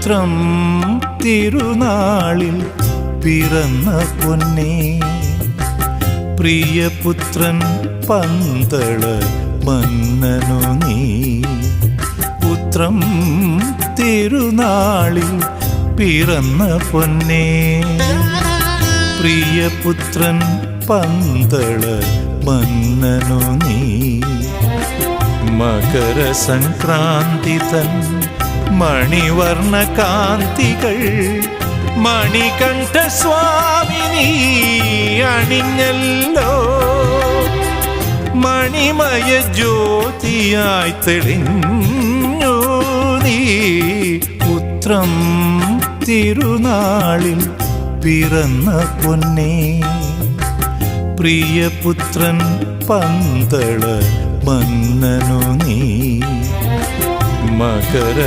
ഉത്രം തിരുനാളിൽ പിറന്ന പൊന്നേ, പ്രിയപുത്രൻ പന്തള മന്നനു നീ. ഉത്രം തിരുനാളിൽ പിറന്ന പൊന്നേ, പ്രിയപുത്രൻ പന്തള മന്നനു നീ. മകരസംക്രാന്തി തൻ മണിവർണ്ണ കാന്തികൾ മണികണ്ഠസ്വാമി നീ അണിഞ്ഞല്ലോ. മണിമയ ജ്യോതിയായി തെളിഞ്ഞു നീ. ഉത്രം തിരുനാളിൽ പിറന്ന പൊന്നേ, പ്രിയപുത്രൻ പന്തള മന്നനു നീ. മകര